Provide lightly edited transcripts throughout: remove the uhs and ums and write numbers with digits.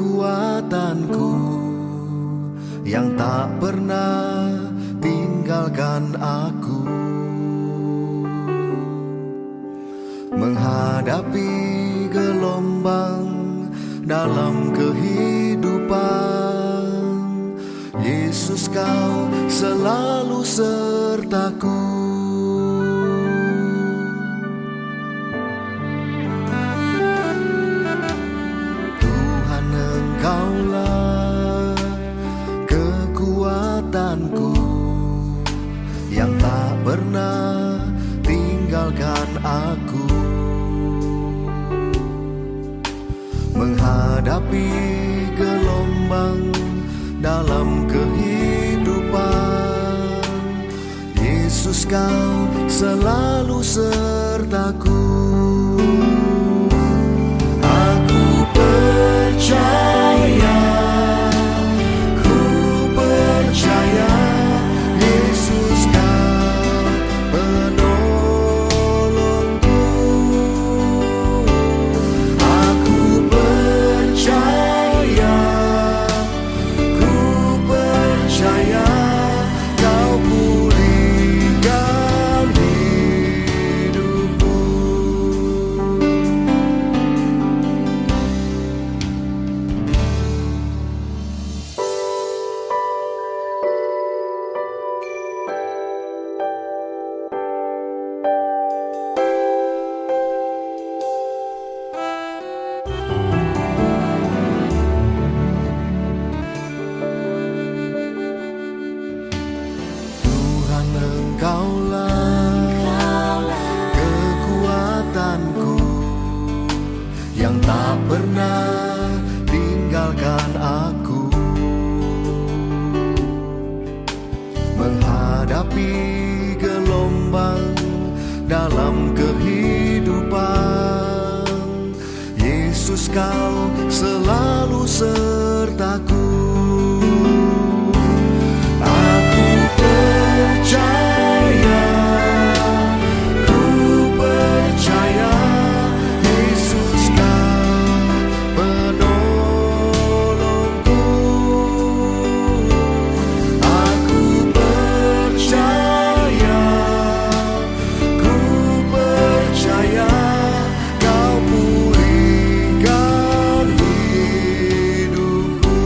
kekuatanku, yang tak pernah tinggalkan aku. Menghadapi gelombang dalam kehidupan, Yesus, Kau selalu sertaku. Tuhan, Engkaulah kekuatanku, yang tak pernah tinggalkan aku. Menghadapi gelombang dalam kehidupan, Yesus, Kau selalu sertaku. Aku percaya, ku percaya, Yesus, Kau penolongku. Aku percaya, ku percaya, Kau pulihkan hidupku. Tuhan, Engkaulah kekuatanku, yang tak pernah tinggalkan aku. Menghadapi gelombang dalam kehidupan, Yesus, Kau selalu sertaku. Aku percaya, ku percaya, Yesus, Kau penolongku. Aku percaya, ku percaya, Kau pulihkan hidupku.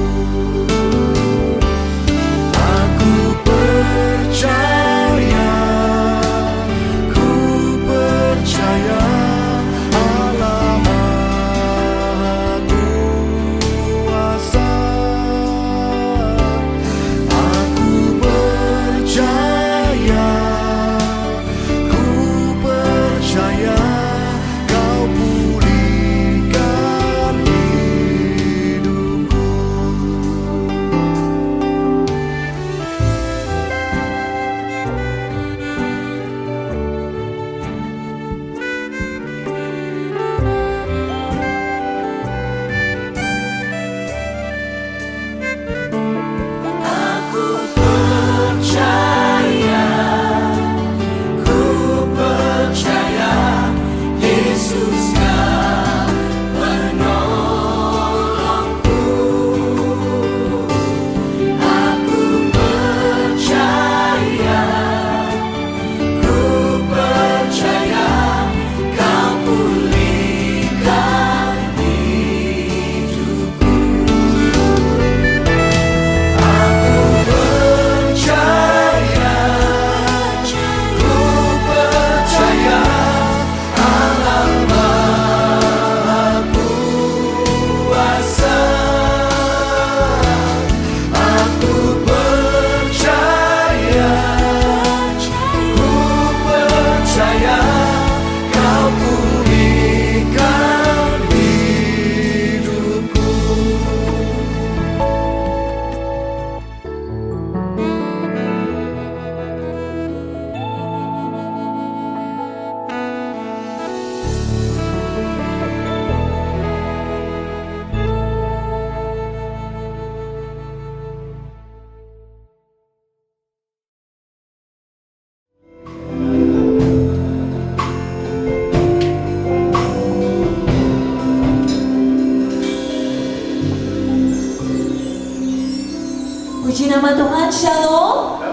Puji nama Tuhan, Shalom.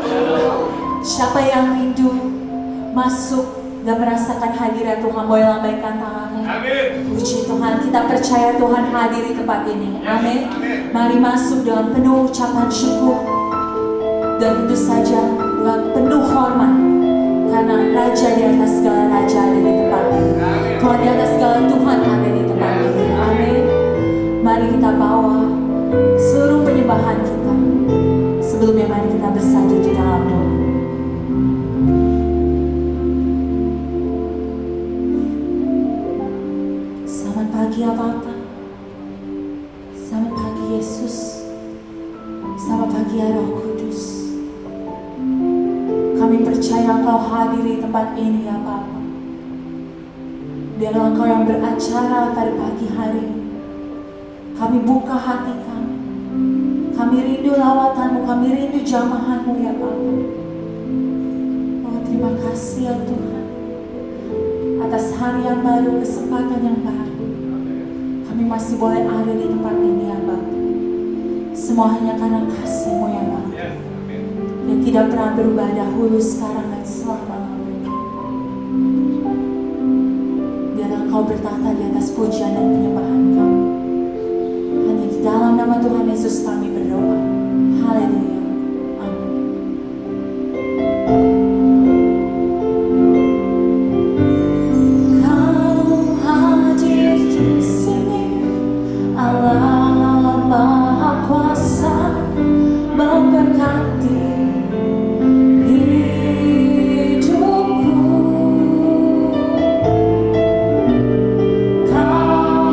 Siapa yang rindu masuk dan merasakan hadirat Tuhan, boleh lambaikan tanganmu. Puji Tuhan, kita percaya Tuhan hadir di tempat ini. Amin. Mari masuk dengan penuh ucapan syukur. Dan tentu saja dengan penuh hormat. Karena Raja di atas segala Raja ada di tempat ini. Tuhan di atas segala Tuhan ada di tempat ini. Amin. Mari kita bawa seluruh penyembahan kita. Sebelumnya mari kita bersatu di dalam doa. Selamat pagi ya Bapa. Selamat pagi Yesus. Selamat pagi ya Roh Kudus. Kami percaya Engkau hadir di tempat ini ya Bapa. Biarlah Engkau yang beracara pada pagi hari ini. Kami buka hati kami. Kami rindu lawatan-Mu, kami rindu jamahan-Mu ya Bapa. Oh terima kasih ya Tuhan. Atas hari yang baru, kesempatan yang baru. Kami masih boleh ada di tempat ini ya Bapa. Semua hanya karena kasih-Mu ya Bapa. Yang tidak pernah berubah dahulu, sekarang dan selama-lamanya. Biarlah Engkau bertahta di atas pujian dan penyembahan kami. Hanya di dalam nama Tuhan Yesus kami berdoa. Haleluya. Amin. Kau hadir di sini, Allah Maha Kuasa, memberkati hidupku. Kau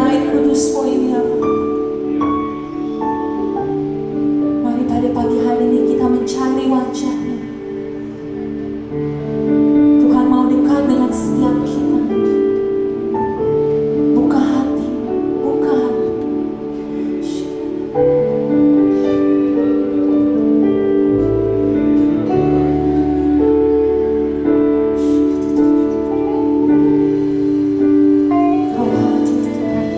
bait kudus-Mu ini ya Allah. Mari pada pagi hari ini kita mencari wajah-Nya. Tuhan mau dekat dengan setiap kita. Buka hati, buka hati. Kau hati Tuhan.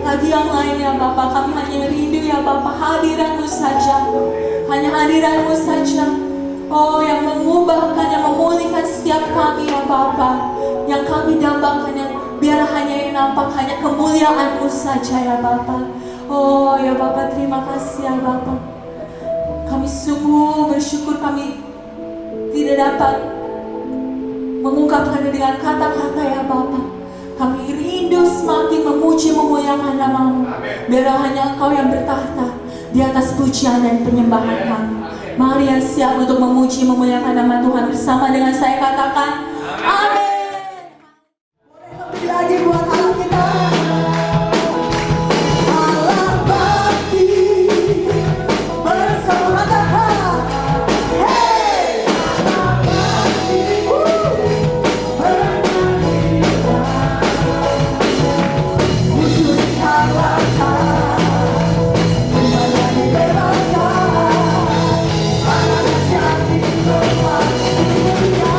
lagi yang lain ya Bapa. Kami hanya rindu ya Bapa, hadirat-Mu saja. Hanya hadirat-Mu saja. Oh, yang mengubahkan, yang memulihkan setiap kami ya Bapa. Yang kami dambakan, yang biar hanya yang nampak hanya kemuliaan-Mu saja ya Bapa. Oh ya Bapa, terima kasih ya Bapa. Kami sungguh bersyukur, kami tidak dapat mengungkapkannya dengan kata-kata ya Bapa. Kami rindu semakin memuji memuliakan nama-Mu. Biar hanya Engkau yang bertahta di atas pujian dan penyembahan kami. Mari yang siap untuk memuji memuliakan nama Tuhan bersama dengan saya katakan amin. Lebih lagi buat anak kita. Allah bakti bersama Tuhan. Hey, Allah bakti wujud harapan, kembali dibebaskan, anak yang lepas dunia.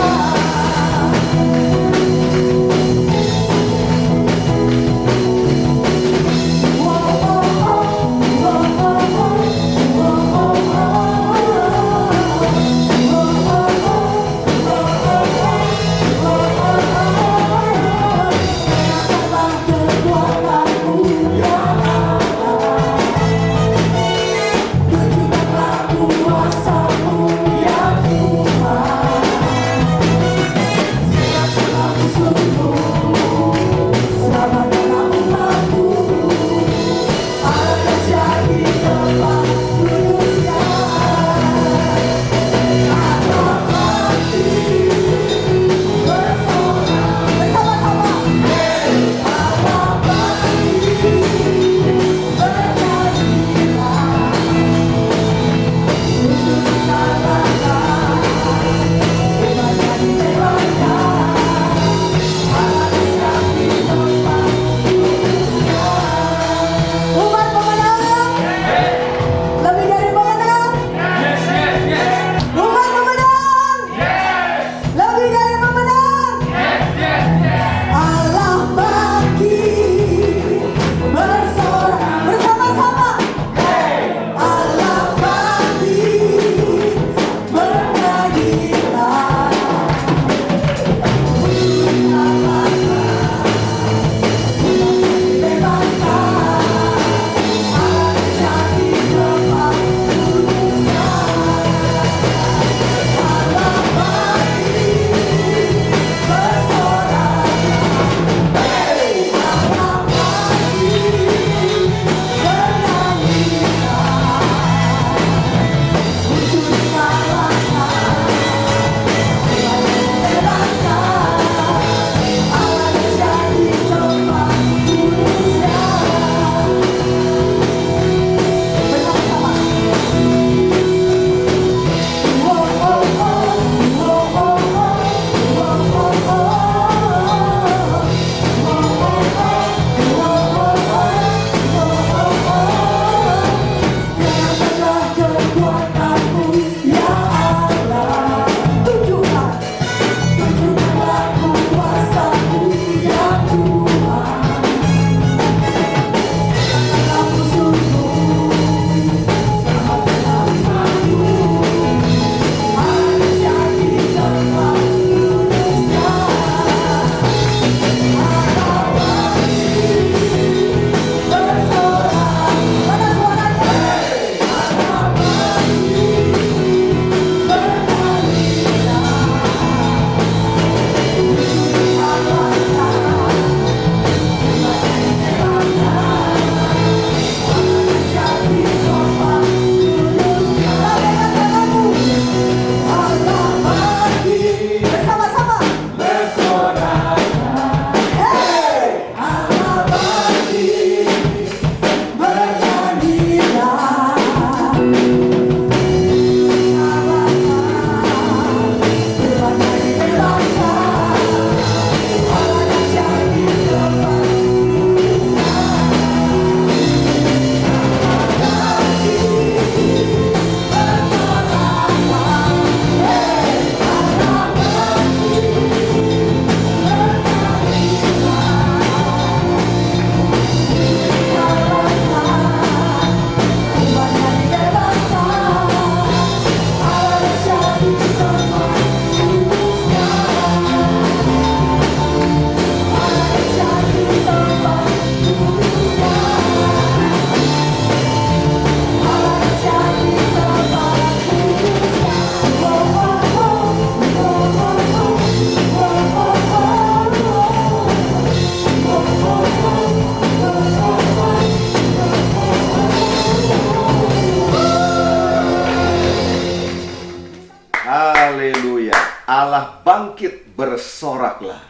Allah bangkit, bersoraklah.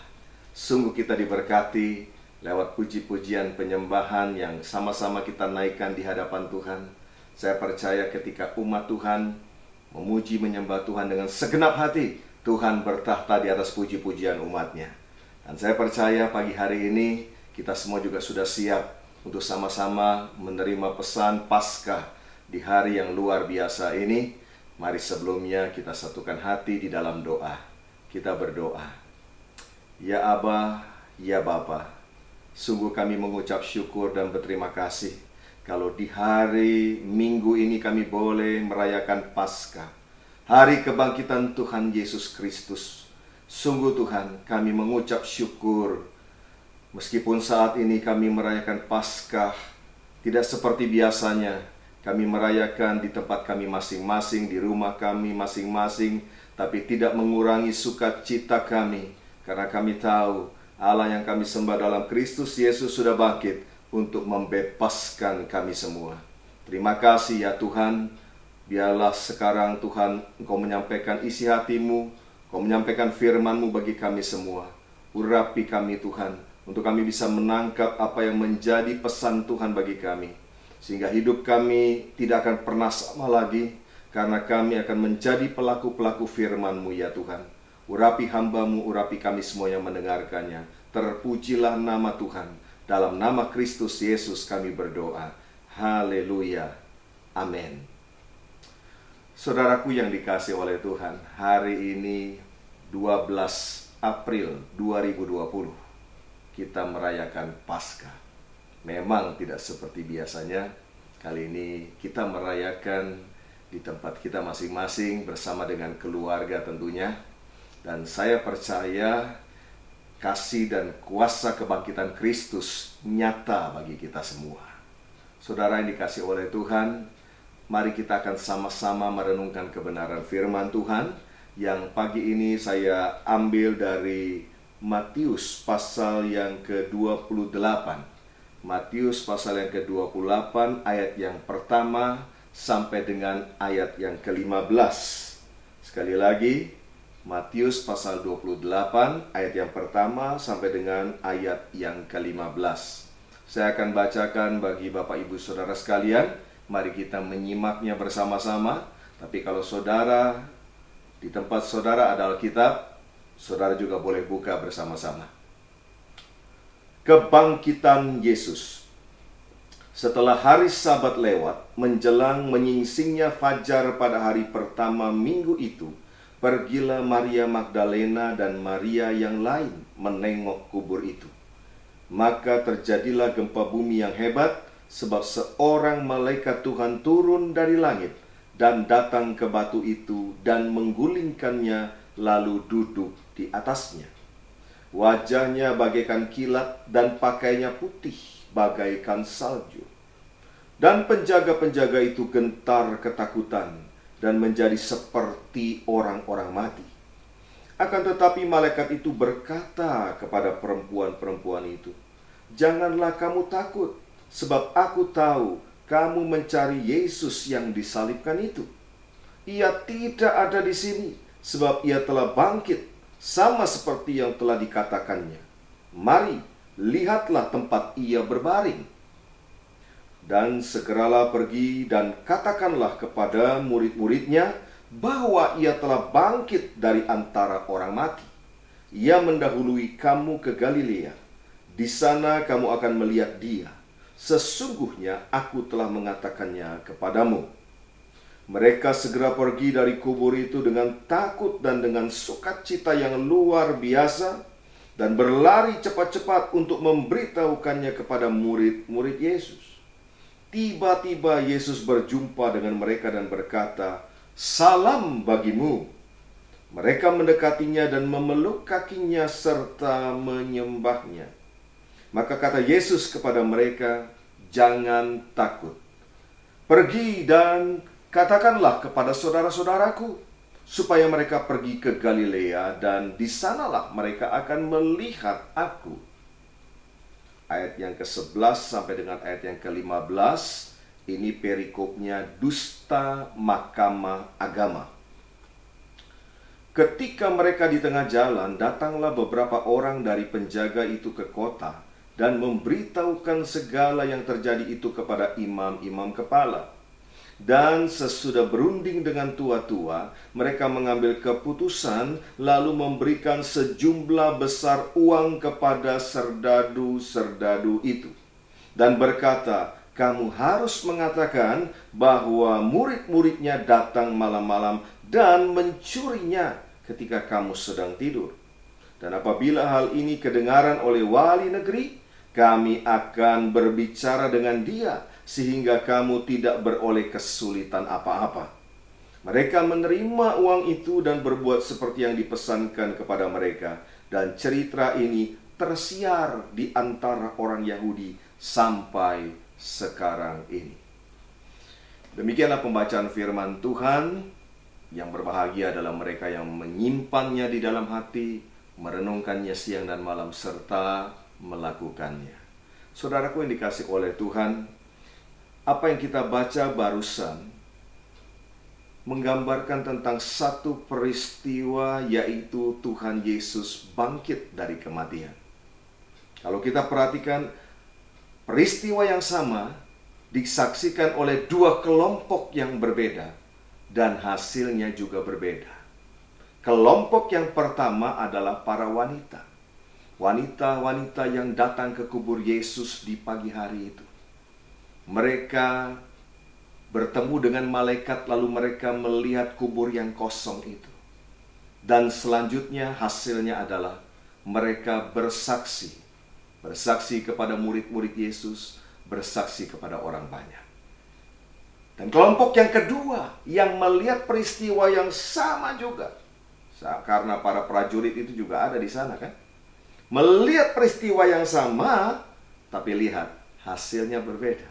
Sungguh kita diberkati lewat puji-pujian penyembahan yang sama-sama kita naikkan di hadapan Tuhan. Saya percaya ketika umat Tuhan memuji menyembah Tuhan dengan segenap hati, Tuhan bertahta di atas puji-pujian umatnya. Dan saya percaya pagi hari ini kita semua juga sudah siap untuk sama-sama menerima pesan Paskah di hari yang luar biasa ini. Mari sebelumnya kita satukan hati di dalam doa. Kita berdoa. Ya Aba, ya Bapa, sungguh kami mengucap syukur dan berterima kasih kalau di hari Minggu ini kami boleh merayakan Paskah, hari kebangkitan Tuhan Yesus Kristus. Sungguh Tuhan, kami mengucap syukur meskipun saat ini kami merayakan Paskah tidak seperti biasanya. Kami merayakan di tempat kami masing-masing, di rumah kami masing-masing, tapi tidak mengurangi sukacita kami, karena kami tahu Allah yang kami sembah dalam Kristus Yesus sudah bangkit untuk membebaskan kami semua. Terima kasih ya Tuhan. Biarlah sekarang Tuhan Engkau menyampaikan isi hatimu, Engkau menyampaikan firman-Mu bagi kami semua. Urapi kami Tuhan, untuk kami bisa menangkap apa yang menjadi pesan Tuhan bagi kami, sehingga hidup kami tidak akan pernah sama lagi, karena kami akan menjadi pelaku-pelaku firman-Mu ya Tuhan. Urapi hamba-Mu, urapi kami semua yang mendengarkannya. Terpujilah nama Tuhan. Dalam nama Kristus Yesus kami berdoa. Haleluya. Amin. Saudaraku yang dikasih oleh Tuhan, hari ini 12 April 2020 kita merayakan Paskah. Memang tidak seperti biasanya. Kali ini kita merayakan di tempat kita masing-masing bersama dengan keluarga tentunya. Dan saya percaya kasih dan kuasa kebangkitan Kristus nyata bagi kita semua. Saudara yang dikasih oleh Tuhan, mari kita akan sama-sama merenungkan kebenaran firman Tuhan yang pagi ini saya ambil dari Matius pasal yang ke-28. Matius pasal yang ke-28 ayat yang pertama sampai dengan ayat yang ke-15. Sekali lagi, Matius pasal 28 ayat yang pertama sampai dengan ayat yang ke-15. Saya akan bacakan bagi Bapak Ibu Saudara sekalian. Mari kita menyimaknya bersama-sama. Tapi kalau saudara, di tempat saudara ada Alkitab, saudara juga boleh buka bersama-sama. Kebangkitan Yesus. Setelah hari Sabat lewat, menjelang menyingsingnya fajar pada hari pertama minggu itu, pergilah Maria Magdalena dan Maria yang lain menengok kubur itu. Maka terjadilah gempa bumi yang hebat, sebab seorang malaikat Tuhan turun dari langit dan datang ke batu itu dan menggulingkannya, lalu duduk di atasnya. Wajahnya bagaikan kilat dan pakaiannya putih bagaikan salju. Dan penjaga-penjaga itu gentar ketakutan dan menjadi seperti orang-orang mati. Akan tetapi malaikat itu berkata kepada perempuan-perempuan itu, "Janganlah kamu takut, sebab aku tahu kamu mencari Yesus yang disalibkan itu. Ia tidak ada di sini, sebab ia telah bangkit, sama seperti yang telah dikatakannya. Mari, lihatlah tempat ia berbaring. Dan segeralah pergi dan katakanlah kepada murid-muridnya bahwa ia telah bangkit dari antara orang mati. Ia mendahului kamu ke Galilea. Di sana kamu akan melihat dia. Sesungguhnya aku telah mengatakannya kepadamu." Mereka segera pergi dari kubur itu dengan takut dan dengan sukacita yang luar biasa, dan berlari cepat-cepat untuk memberitahukannya kepada murid-murid Yesus. Tiba-tiba Yesus berjumpa dengan mereka dan berkata, "Salam bagimu." Mereka mendekatinya dan memeluk kakinya serta menyembahnya. Maka kata Yesus kepada mereka, "Jangan takut. Pergi dan katakanlah kepada saudara-saudaraku, supaya mereka pergi ke Galilea, dan di sanalah mereka akan melihat aku." Ayat yang ke-11 sampai dengan ayat yang ke-15, ini perikopnya dusta mahkamah agama. Ketika mereka di tengah jalan, datanglah beberapa orang dari penjaga itu ke kota dan memberitahukan segala yang terjadi itu kepada imam-imam kepala. Dan sesudah berunding dengan tua-tua, mereka mengambil keputusan lalu memberikan sejumlah besar uang kepada serdadu-serdadu itu. Dan berkata, kamu harus mengatakan bahwa murid-muridnya datang malam-malam dan mencurinya ketika kamu sedang tidur. Dan apabila hal ini kedengaran oleh wali negeri, kami akan berbicara dengan dia sehingga kamu tidak beroleh kesulitan apa-apa. Mereka menerima uang itu dan berbuat seperti yang dipesankan kepada mereka. Dan cerita ini tersiar di antara orang Yahudi sampai sekarang ini. Demikianlah pembacaan firman Tuhan. Yang berbahagia adalah mereka yang menyimpannya di dalam hati, merenungkannya siang dan malam, serta melakukannya. Saudaraku yang dikasih oleh Tuhan, apa yang kita baca barusan menggambarkan tentang satu peristiwa, yaitu Tuhan Yesus bangkit dari kematian. Kalau kita perhatikan, peristiwa yang sama disaksikan oleh dua kelompok yang berbeda, dan hasilnya juga berbeda. Kelompok yang pertama adalah para wanita. Wanita-wanita yang datang ke kubur Yesus di pagi hari itu. Mereka bertemu dengan malaikat, lalu mereka melihat kubur yang kosong itu. Dan selanjutnya hasilnya adalah mereka bersaksi. Bersaksi kepada murid-murid Yesus, bersaksi kepada orang banyak. Dan kelompok yang kedua yang melihat peristiwa yang sama juga. Karena para prajurit itu juga ada di sana kan. Melihat peristiwa yang sama, tapi lihat hasilnya berbeda.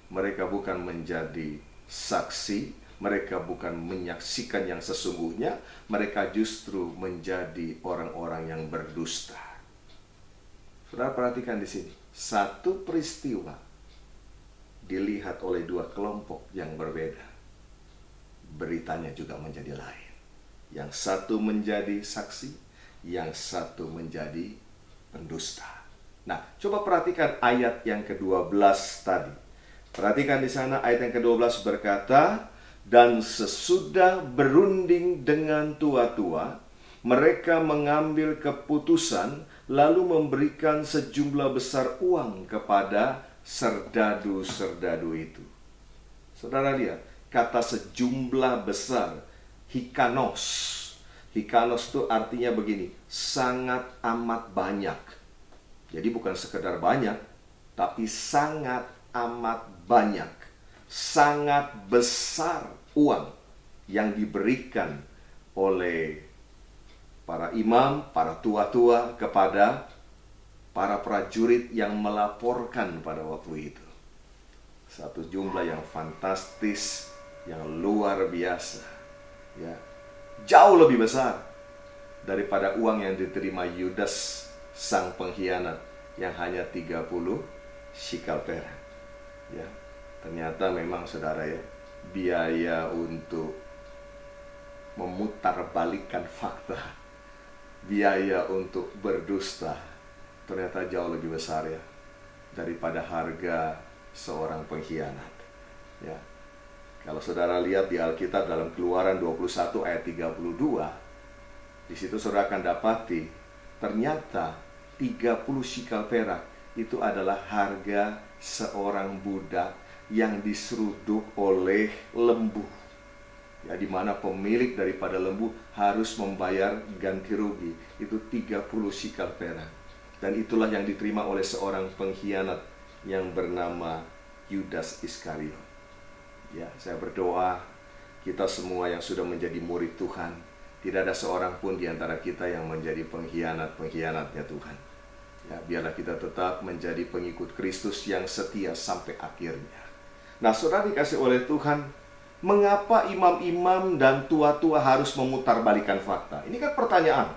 Mereka bukan menjadi saksi, mereka bukan menyaksikan yang sesungguhnya, mereka justru menjadi orang-orang yang berdusta. Saudara perhatikan di sini, satu peristiwa dilihat oleh dua kelompok yang berbeda. Beritanya juga menjadi lain. Yang satu menjadi saksi, yang satu menjadi pendusta. Nah, coba perhatikan ayat yang ke-12 tadi. Perhatikan di sana ayat yang ke-12 berkata, dan sesudah berunding dengan tua-tua, mereka mengambil keputusan lalu memberikan sejumlah besar uang kepada serdadu-serdadu itu. Saudara lihat, kata sejumlah besar, hikanos. Hikanos itu artinya begini, sangat amat banyak. Jadi bukan sekedar banyak, tapi sangat amat banyak. Sangat besar uang yang diberikan oleh para imam, para tua-tua kepada para prajurit yang melaporkan pada waktu itu. Satu jumlah yang fantastis, yang luar biasa. Ya, jauh lebih besar daripada uang yang diterima Yudas sang pengkhianat yang hanya 30 shikal perak. Ya, ternyata memang saudara ya, biaya untuk memutarbalikkan fakta, biaya untuk berdusta ternyata jauh lebih besar ya daripada harga seorang pengkhianat. Ya. Kalau saudara lihat di Alkitab dalam Keluaran 21 ayat 32, di situ saudara akan dapati ternyata 30 shikal perak itu adalah harga seorang budak yang diseruduk oleh lembu. Ya, di mana pemilik daripada lembu harus membayar ganti rugi itu 30 shikal perak. Dan itulah yang diterima oleh seorang pengkhianat yang bernama Yudas Iskariot. Ya, saya berdoa kita semua yang sudah menjadi murid Tuhan, tidak ada seorang pun di antara kita yang menjadi pengkhianat-pengkhianatnya Tuhan. Ya, biarlah kita tetap menjadi pengikut Kristus yang setia sampai akhirnya. Nah, saudara dikasih oleh Tuhan, mengapa imam-imam dan tua-tua harus memutarbalikkan fakta? Ini kan pertanyaan.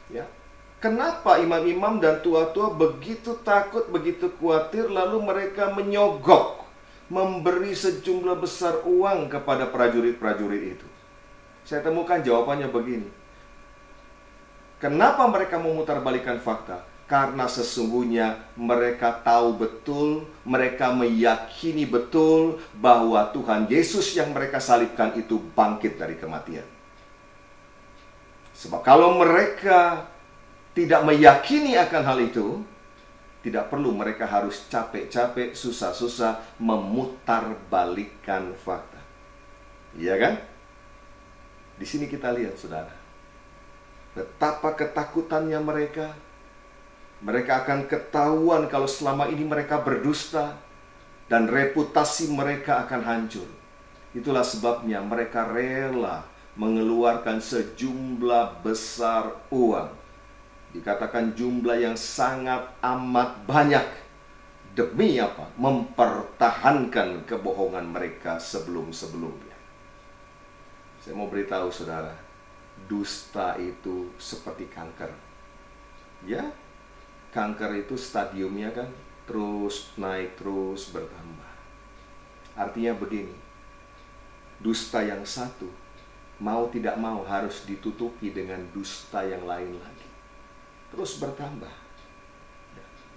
Ya. Kenapa imam-imam dan tua-tua begitu takut, begitu khawatir, lalu mereka menyogok, memberi sejumlah besar uang kepada prajurit-prajurit itu? Saya temukan jawabannya begini. Kenapa mereka memutarbalikkan fakta? Karena sesungguhnya mereka tahu betul, mereka meyakini betul bahwa Tuhan Yesus yang mereka salibkan itu bangkit dari kematian. Sebab kalau mereka tidak meyakini akan hal itu, tidak perlu mereka harus capek-capek, susah-susah memutarbalikkan fakta. Iya kan? Di sini kita lihat, saudara, betapa ketakutannya mereka. Mereka akan ketahuan kalau selama ini mereka berdusta, dan reputasi mereka akan hancur. Itulah sebabnya mereka rela mengeluarkan sejumlah besar uang. Dikatakan jumlah yang sangat amat banyak. Demi apa? Mempertahankan kebohongan mereka sebelum-sebelumnya. Saya mau beritahu saudara, dusta itu seperti kanker. Ya, kanker itu stadiumnya kan terus naik, terus bertambah. Artinya begini, dusta yang satu mau tidak mau harus ditutupi dengan dusta yang lain lagi, terus bertambah.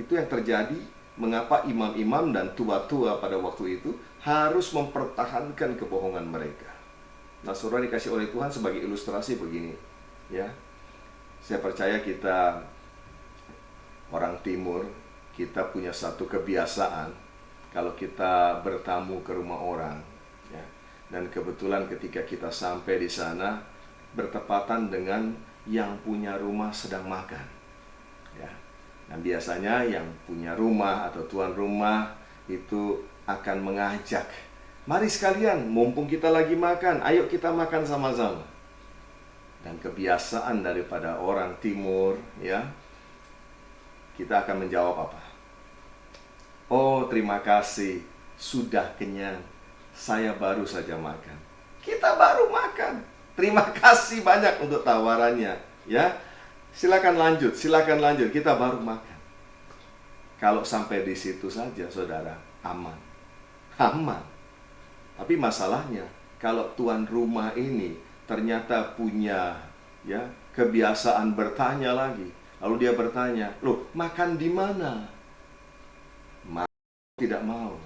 Itu yang terjadi. Mengapa imam-imam dan tua-tua pada waktu itu harus mempertahankan kebohongan mereka. Nah, saudara dikasih oleh Tuhan sebagai ilustrasi begini, ya. Saya percaya kita orang timur, kita punya satu kebiasaan kalau kita bertamu ke rumah orang, ya. Dan kebetulan ketika kita sampai di sana bertepatan dengan yang punya rumah sedang makan, ya. Dan biasanya yang punya rumah atau tuan rumah itu akan mengajak, mari sekalian, mumpung kita lagi makan, ayo kita makan sama-sama. Dan kebiasaan daripada orang timur, ya, kita akan menjawab apa? Oh, terima kasih, sudah kenyang, saya baru saja makan. Kita baru makan. Terima kasih banyak untuk tawarannya, ya. Silakan lanjut, kita baru makan. Kalau sampai di situ saja, saudara, aman. Aman. Tapi masalahnya, kalau tuan rumah ini ternyata punya, ya, kebiasaan bertanya lagi. Lalu dia bertanya, loh, makan di mana? Mau tidak mau,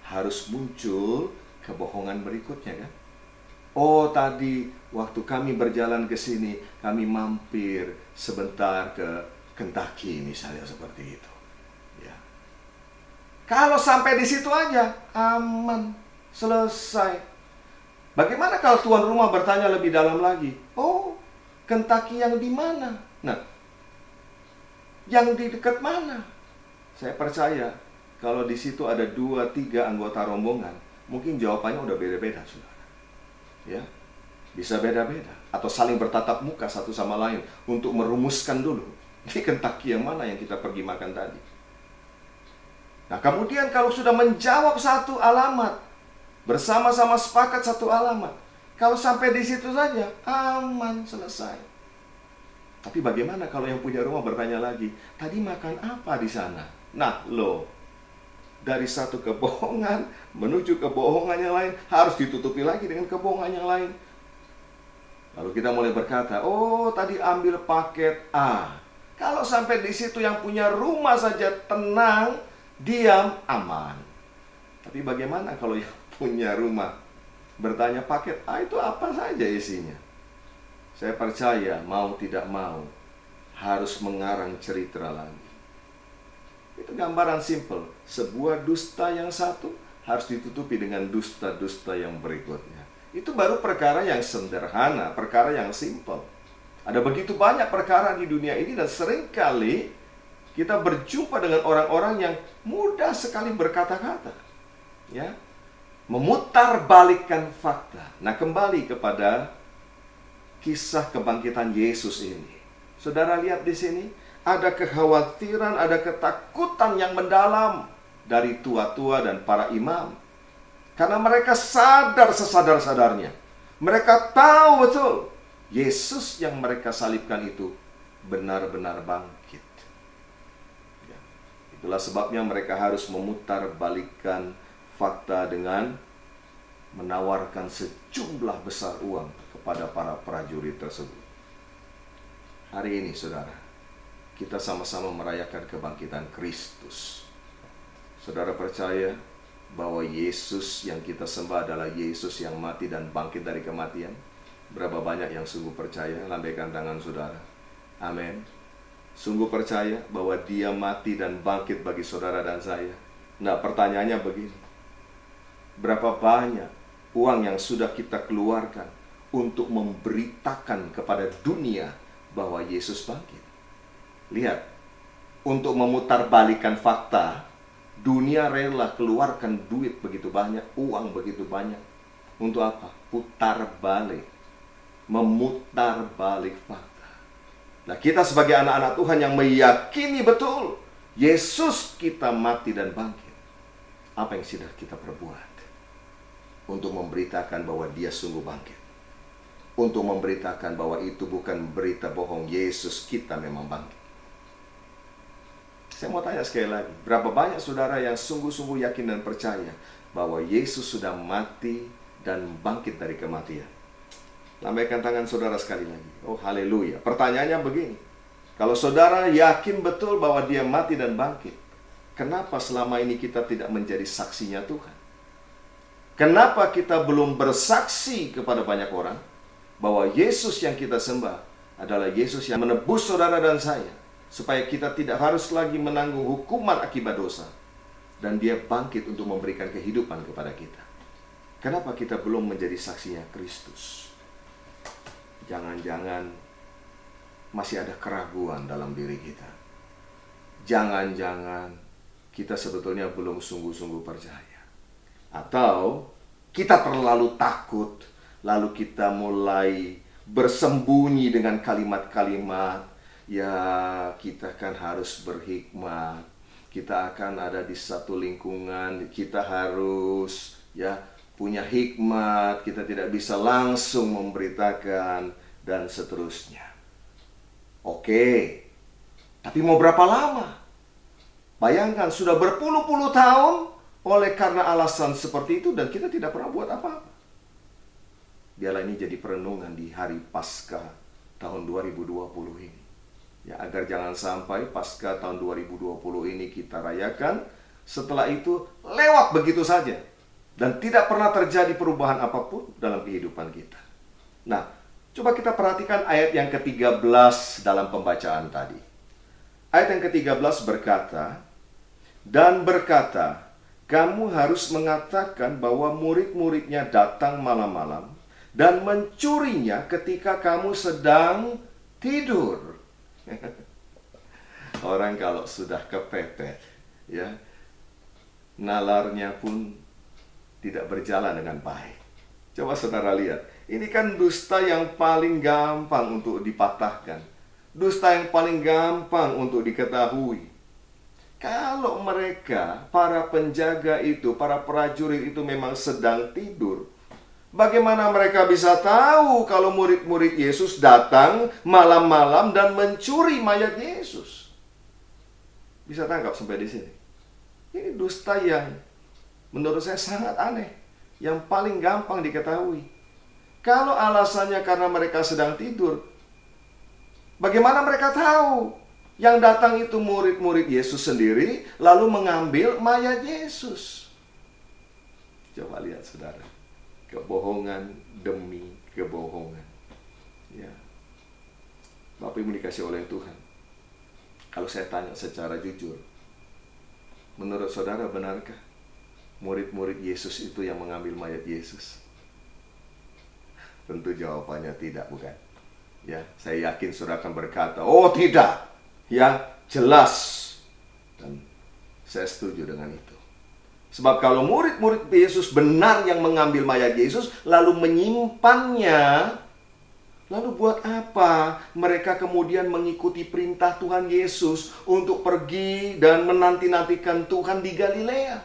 harus muncul kebohongan berikutnya, kan? Oh, tadi waktu kami berjalan ke sini, kami mampir sebentar ke Kentucky, misalnya seperti itu. Ya. Kalau sampai di situ aja, aman, selesai. Bagaimana kalau tuan rumah bertanya lebih dalam lagi? Oh, Kentucky yang di mana? Nah, yang di dekat mana? Saya percaya kalau di situ ada 2-3 anggota rombongan, mungkin jawabannya udah beda-beda, saudara. Ya, bisa beda-beda atau saling bertatap muka satu sama lain untuk merumuskan dulu di Kentucky yang mana yang kita pergi makan tadi. Nah, kemudian kalau sudah menjawab satu alamat, bersama-sama sepakat satu alamat, kalau sampai di situ saja, aman, selesai. Tapi bagaimana kalau yang punya rumah bertanya lagi, tadi makan apa di sana? Nah, loh, dari satu kebohongan menuju kebohongan yang lain, harus ditutupi lagi dengan kebohongan yang lain. Lalu kita mulai berkata, oh, tadi ambil paket A. Kalau sampai di situ yang punya rumah saja tenang, diam, aman. Tapi bagaimana kalau yang punya rumah bertanya, paket A itu apa saja isinya? Saya percaya mau tidak mau harus mengarang cerita lagi. Itu gambaran simple. Sebuah dusta yang satu harus ditutupi dengan dusta-dusta yang berikutnya. Itu baru perkara yang sederhana, perkara yang simple. Ada begitu banyak perkara di dunia ini, dan seringkali kita berjumpa dengan orang-orang yang mudah sekali berkata-kata, ya, memutarbalikkan fakta. Nah, kembali kepada kisah kebangkitan Yesus ini. Saudara lihat di sini, ada kekhawatiran, ada ketakutan yang mendalam dari tua-tua dan para imam. Karena mereka sadar sesadar-sadarnya. Mereka tahu betul Yesus yang mereka salibkan itu benar-benar bangkit. Ya. Itulah sebabnya mereka harus memutarbalikkan fakta dengan menawarkan sejumlah besar uang kepada para prajurit tersebut. Hari ini saudara, kita sama-sama merayakan kebangkitan Kristus. Saudara percaya bahwa Yesus yang kita sembah adalah Yesus yang mati dan bangkit dari kematian? Berapa banyak yang sungguh percaya? Lambaikan tangan saudara. Amin. Sungguh percaya bahwa Dia mati dan bangkit bagi saudara dan saya? Nah, pertanyaannya begini. Berapa banyak uang yang sudah kita keluarkan untuk memberitakan kepada dunia bahwa Yesus bangkit? Lihat, untuk memutarbalikkan fakta, dunia rela keluarkan duit begitu banyak, uang begitu banyak. Untuk apa? Putar balik. Memutar balik fakta. Nah, kita sebagai anak-anak Tuhan yang meyakini betul Yesus kita mati dan bangkit, apa yang sudah kita perbuat untuk memberitakan bahwa Dia sungguh bangkit? Untuk memberitakan bahwa itu bukan berita bohong, Yesus kita memang bangkit. Saya mau tanya sekali lagi, berapa banyak saudara yang sungguh-sungguh yakin dan percaya bahwa Yesus sudah mati dan bangkit dari kematian? Lambaikan tangan saudara sekali lagi. Oh, haleluya. Pertanyaannya begini, kalau saudara yakin betul bahwa Dia mati dan bangkit, kenapa selama ini kita tidak menjadi saksinya Tuhan? Kenapa kita belum bersaksi kepada banyak orang bahwa Yesus yang kita sembah adalah Yesus yang menebus saudara dan saya, supaya kita tidak harus lagi menanggung hukuman akibat dosa, dan Dia bangkit untuk memberikan kehidupan kepada kita? Kenapa kita belum menjadi saksinya Kristus? Jangan-jangan masih ada keraguan dalam diri kita. Jangan-jangan kita sebetulnya belum sungguh-sungguh percaya. Atau kita terlalu takut, lalu kita mulai bersembunyi dengan kalimat-kalimat, ya kita kan harus berhikmat, kita akan ada di satu lingkungan, kita harus ya punya hikmat, kita tidak bisa langsung memberitakan, dan seterusnya. Oke, tapi mau berapa lama? Bayangkan sudah berpuluh-puluh tahun oleh karena alasan seperti itu, dan kita tidak pernah buat apa-apa. Biarlah ini jadi perenungan di hari Paskah tahun 2020 ini. Ya, agar jangan sampai Paskah tahun 2020 ini kita rayakan, setelah itu lewat begitu saja, dan tidak pernah terjadi perubahan apapun dalam kehidupan kita. Nah, coba kita perhatikan ayat yang ke-13 dalam pembacaan tadi. Ayat yang ke-13 berkata, dan berkata, kamu harus mengatakan bahwa murid-muridnya datang malam-malam dan mencurinya ketika kamu sedang tidur. Orang kalau sudah kepepet, ya, nalarnya pun tidak berjalan dengan baik. Coba saudara lihat, ini kan dusta yang paling gampang untuk dipatahkan, dusta yang paling gampang untuk diketahui. Kalau mereka, para penjaga itu, para prajurit itu memang sedang tidur, bagaimana mereka bisa tahu kalau murid-murid Yesus datang malam-malam dan mencuri mayat Yesus? Bisa tangkap sampai di sini? Ini dusta yang menurut saya sangat aneh, yang paling gampang diketahui. Kalau alasannya karena mereka sedang tidur, bagaimana mereka tahu yang datang itu murid-murid Yesus sendiri, lalu mengambil mayat Yesus? Coba lihat saudara, kebohongan demi kebohongan. Ya, Bapak Ibu dikasih oleh Tuhan, kalau saya tanya secara jujur, menurut saudara benarkah murid-murid Yesus itu yang mengambil mayat Yesus? Tentu jawabannya tidak, bukan? Ya, saya yakin saudara akan berkata, oh tidak. Ya, jelas. Dan saya setuju dengan itu. Sebab kalau murid-murid Yesus benar yang mengambil mayat Yesus, lalu menyimpannya, lalu buat apa mereka kemudian mengikuti perintah Tuhan Yesus untuk pergi dan menanti-nantikan Tuhan di Galilea?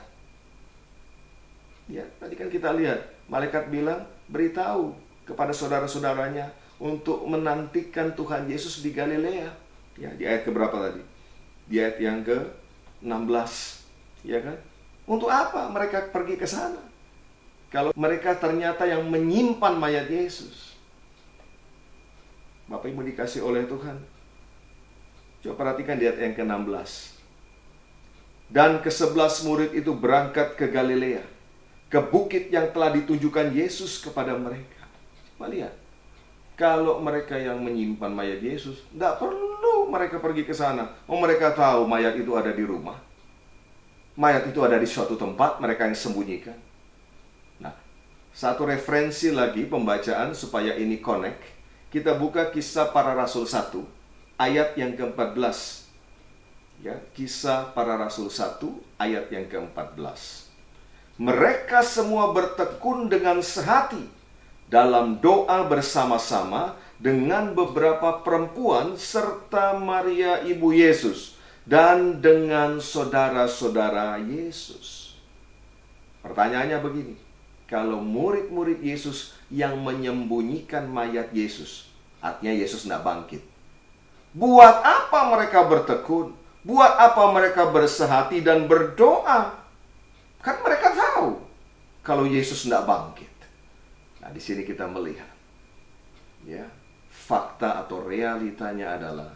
Ya, tadi kan kita lihat, malaikat bilang, beritahu kepada saudara-saudaranya untuk menantikan Tuhan Yesus di Galilea. Ya, di ayat keberapa tadi? Di ayat yang ke-16, ya kan? Untuk apa mereka pergi ke sana? Kalau mereka ternyata yang menyimpan mayat Yesus. Bapak Ibu dikasih oleh Tuhan, Coba perhatikan di ayat yang ke-16. Dan ke-11 murid itu berangkat ke Galilea, ke bukit yang telah ditunjukkan Yesus kepada mereka. Coba lihat. Kalau mereka yang menyimpan mayat Yesus, nggak perlu mereka pergi ke sana. Mereka tahu mayat itu ada di rumah. Mayat itu ada di suatu tempat, mereka yang sembunyikan. Nah, satu referensi lagi pembacaan supaya ini connect. Kita buka Kisah Para Rasul 1, ayat yang ke-14. Ya, Kisah Para Rasul 1 ayat yang ke-14. Mereka semua bertekun dengan sehati dalam doa bersama-sama dengan beberapa perempuan serta Maria ibu Yesus dan dengan saudara-saudara Yesus. Pertanyaannya begini, kalau murid-murid Yesus yang menyembunyikan mayat Yesus, artinya Yesus tidak bangkit, buat apa mereka bertekun? Buat apa mereka bersehati dan berdoa? Kan mereka tahu kalau Yesus tidak bangkit. Nah, di sini kita melihat, ya, fakta atau realitanya adalah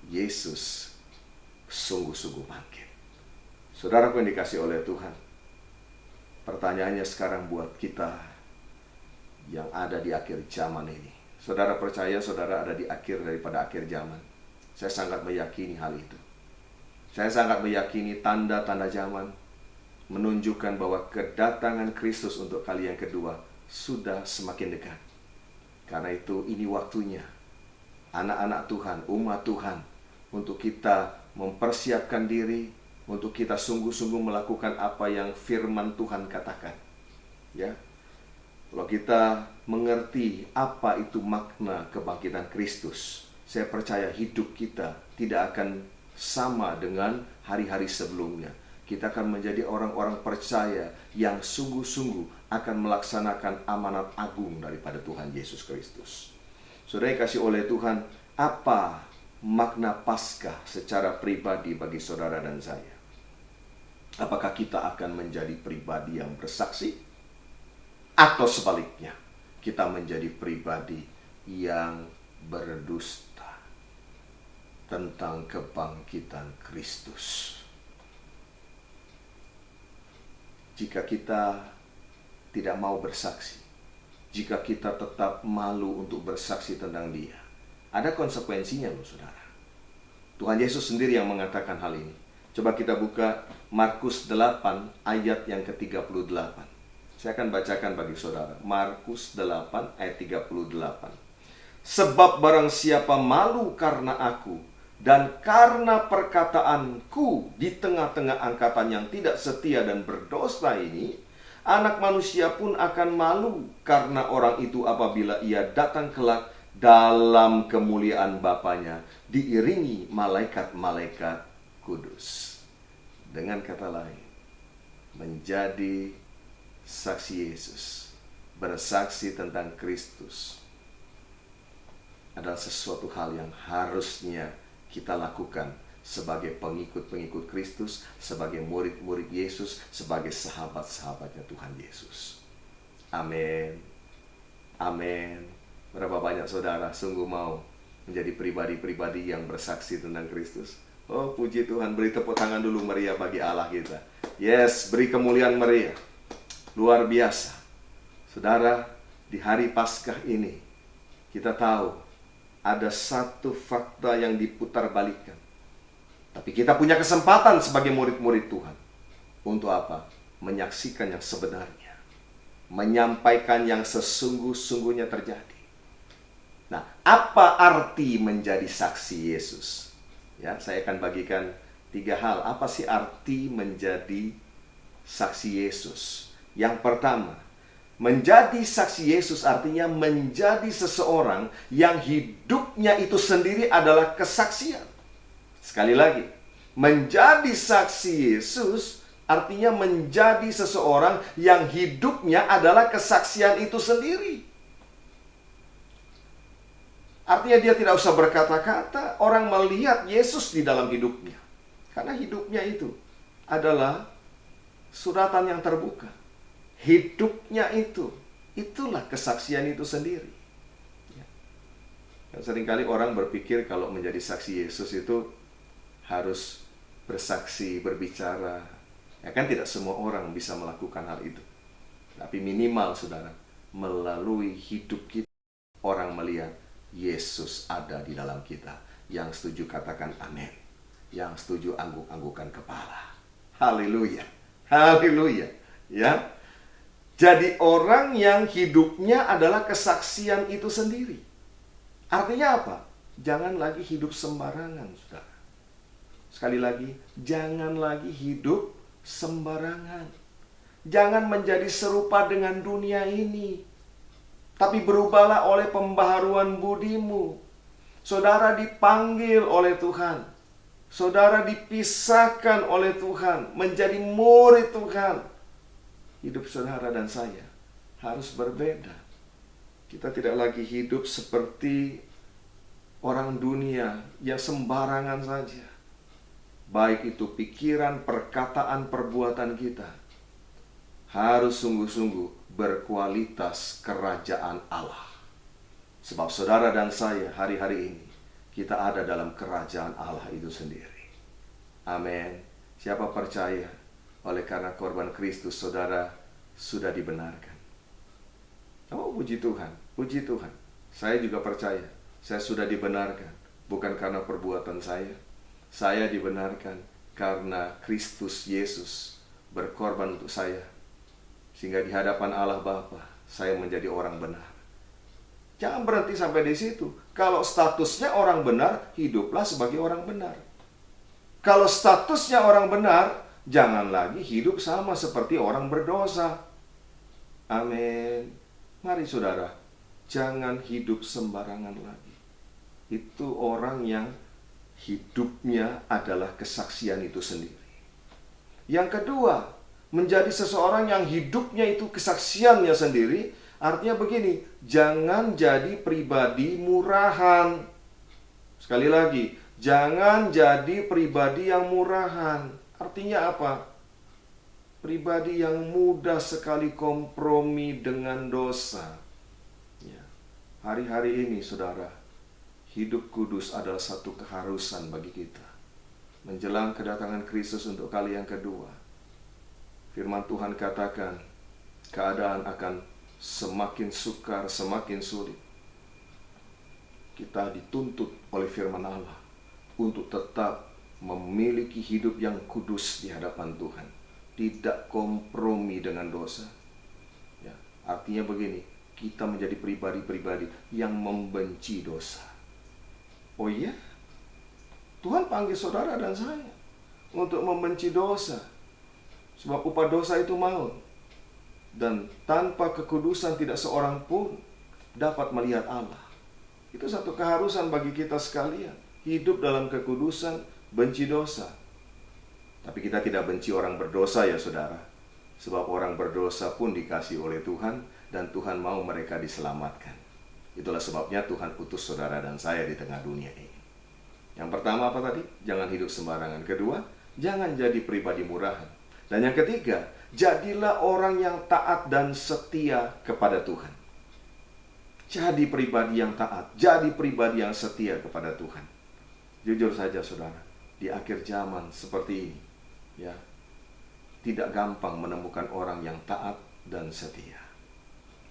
Yesus sungguh-sungguh bangkit. Saudaraku yang dikasih oleh Tuhan, pertanyaannya sekarang buat kita yang ada di akhir zaman ini. Saudara percaya saudara ada di akhir daripada akhir zaman? Saya sangat meyakini hal itu. Saya sangat meyakini tanda-tanda zaman menunjukkan bahwa kedatangan Kristus untuk kali yang kedua sudah semakin dekat. Karena itu ini waktunya anak-anak Tuhan, umat Tuhan, untuk kita mempersiapkan diri, untuk kita sungguh-sungguh melakukan apa yang firman Tuhan katakan. Ya, kalau kita mengerti apa itu makna kebangkitan Kristus, saya percaya hidup kita tidak akan sama dengan hari-hari sebelumnya. Kita akan menjadi orang-orang percaya yang sungguh-sungguh akan melaksanakan amanat agung daripada Tuhan Yesus Kristus. Saudara kasih oleh Tuhan, apa makna Paskah secara pribadi bagi saudara dan saya? Apakah kita akan menjadi pribadi yang bersaksi? Atau sebaliknya, kita menjadi pribadi yang berdusta tentang kebangkitan Kristus? Jika kita tidak mau bersaksi, jika kita tetap malu untuk bersaksi tentang Dia, ada konsekuensinya loh saudara. Tuhan Yesus sendiri yang mengatakan hal ini. Coba kita buka Markus 8 ayat yang ke-38. Saya akan bacakan bagi saudara. Markus 8 ayat 38. Sebab barang siapa malu karena aku dan karena perkataanku di tengah-tengah angkatan yang tidak setia dan berdosa ini, Anak Manusia pun akan malu karena orang itu apabila ia datang kelak dalam kemuliaan Bapanya, diiringi malaikat-malaikat kudus. Dengan kata lain, menjadi saksi Yesus, bersaksi tentang Kristus, adalah sesuatu hal yang harusnya kita lakukan sebagai pengikut-pengikut Kristus, sebagai murid-murid Yesus, sebagai sahabat-sahabatnya Tuhan Yesus. Amin. Amin. Berapa banyak saudara sungguh mau menjadi pribadi-pribadi yang bersaksi tentang Kristus? Oh, puji Tuhan. Beri tepuk tangan dulu meriah bagi Allah kita. Yes, beri kemuliaan meriah. Luar biasa. Saudara, di hari Paskah ini kita tahu ada satu fakta yang diputarbalikkan. Tapi kita punya kesempatan sebagai murid-murid Tuhan. Untuk apa? Menyaksikan yang sebenarnya. Menyampaikan yang sesungguh-sungguhnya terjadi. Nah, apa arti menjadi saksi Yesus? Ya, saya akan bagikan 3 hal. Apa sih arti menjadi saksi Yesus? Yang pertama, menjadi saksi Yesus artinya menjadi seseorang yang hidupnya itu sendiri adalah kesaksian. Sekali lagi, menjadi saksi Yesus artinya menjadi seseorang yang hidupnya adalah kesaksian itu sendiri. Artinya dia tidak usah berkata-kata, orang melihat Yesus di dalam hidupnya. Karena hidupnya itu adalah suratan yang terbuka. Hidupnya itu, itulah kesaksian itu sendiri. Dan seringkali orang berpikir kalau menjadi saksi Yesus itu harus bersaksi, berbicara. Ya kan tidak semua orang bisa melakukan hal itu. Tapi minimal saudara, melalui hidup kita, orang melihat Yesus ada di dalam kita. Yang setuju katakan amin. Yang setuju angguk-anggukan kepala. Haleluya. Haleluya. Ya. Jadi orang yang hidupnya adalah kesaksian itu sendiri. Artinya apa? Jangan lagi hidup sembarangan, saudara. Sekali lagi, jangan lagi hidup sembarangan. Jangan menjadi serupa dengan dunia ini. Tapi berubahlah oleh pembaharuan budimu. Saudara dipanggil oleh Tuhan. Saudara dipisahkan oleh Tuhan. Menjadi murid Tuhan. Hidup saudara dan saya harus berbeda. Kita tidak lagi hidup seperti orang dunia yang sembarangan saja. Baik itu pikiran, perkataan, perbuatan kita harus sungguh-sungguh berkualitas kerajaan Allah. Sebab saudara dan saya hari-hari ini kita ada dalam kerajaan Allah itu sendiri. Amin. Siapa percaya oleh karena korban Kristus saudara sudah dibenarkan? Oh, puji Tuhan, puji Tuhan. Saya juga percaya saya sudah dibenarkan bukan karena perbuatan saya. Saya dibenarkan karena Kristus Yesus berkorban untuk saya. Sehingga di hadapan Allah Bapa, saya menjadi orang benar. Jangan berhenti sampai di situ. Kalau statusnya orang benar, hiduplah sebagai orang benar. Kalau statusnya orang benar, jangan lagi hidup sama seperti orang berdosa. Amin. Mari saudara, jangan hidup sembarangan lagi. Itu orang yang hidupnya adalah kesaksian itu sendiri. Yang kedua, menjadi seseorang yang hidupnya itu kesaksiannya sendiri, artinya begini, jangan jadi pribadi murahan. Sekali lagi, jangan jadi pribadi yang murahan. Artinya apa? Pribadi yang mudah sekali kompromi dengan dosa. Ya. Hari-hari ini, saudara, hidup kudus adalah satu keharusan bagi kita. Menjelang kedatangan Kristus untuk kali yang kedua, firman Tuhan katakan, keadaan akan semakin sukar, semakin sulit. Kita dituntut oleh firman Allah untuk tetap memiliki hidup yang kudus di hadapan Tuhan. Tidak kompromi dengan dosa. Ya, artinya begini, kita menjadi pribadi-pribadi yang membenci dosa. Oh iya? Tuhan panggil saudara dan saya untuk membenci dosa. Sebab upah dosa itu maut. Dan tanpa kekudusan tidak seorang pun dapat melihat Allah. Itu satu keharusan bagi kita sekalian. Hidup dalam kekudusan, benci dosa. Tapi kita tidak benci orang berdosa ya saudara. Sebab orang berdosa pun dikasihi oleh Tuhan. Dan Tuhan mau mereka diselamatkan. Itulah sebabnya Tuhan utus saudara dan saya di tengah dunia ini. Yang pertama apa tadi? Jangan hidup sembarangan. Kedua, jangan jadi pribadi murahan. Dan yang ketiga, jadilah orang yang taat dan setia kepada Tuhan. Jadi pribadi yang taat, jadi pribadi yang setia kepada Tuhan. Jujur saja saudara, di akhir zaman seperti ini, ya, tidak gampang menemukan orang yang taat dan setia.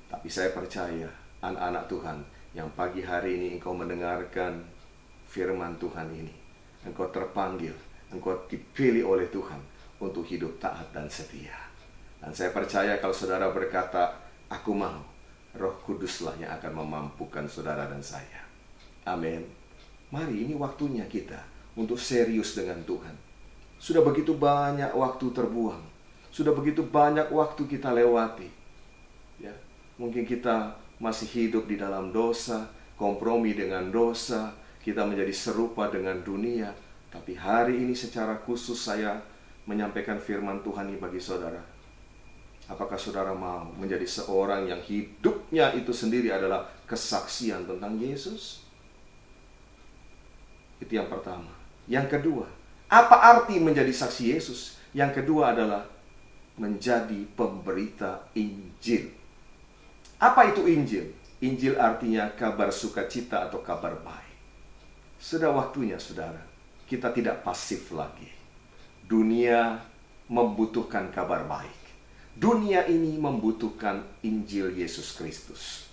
Tapi saya percaya, anak-anak Tuhan, yang pagi hari ini engkau mendengarkan firman Tuhan ini, engkau terpanggil, engkau dipilih oleh Tuhan untuk hidup taat dan setia. Dan saya percaya kalau saudara berkata, aku mau, Roh Kuduslah yang akan memampukan saudara dan saya. Amin. Mari, ini waktunya kita untuk serius dengan Tuhan. Sudah begitu banyak waktu terbuang. Sudah begitu banyak waktu kita lewati. Ya, mungkin kita masih hidup di dalam dosa, kompromi dengan dosa, kita menjadi serupa dengan dunia. Tapi hari ini secara khusus saya menyampaikan firman Tuhan ini bagi saudara. Apakah saudara mau menjadi seorang yang hidupnya itu sendiri adalah kesaksian tentang Yesus? Itu yang pertama. Yang kedua, apa arti menjadi saksi Yesus? Yang kedua adalah menjadi pemberita Injil. Apa itu Injil? Injil artinya kabar sukacita atau kabar baik. Sudah waktunya, saudara, kita tidak pasif lagi. Dunia membutuhkan kabar baik. Dunia ini membutuhkan Injil Yesus Kristus.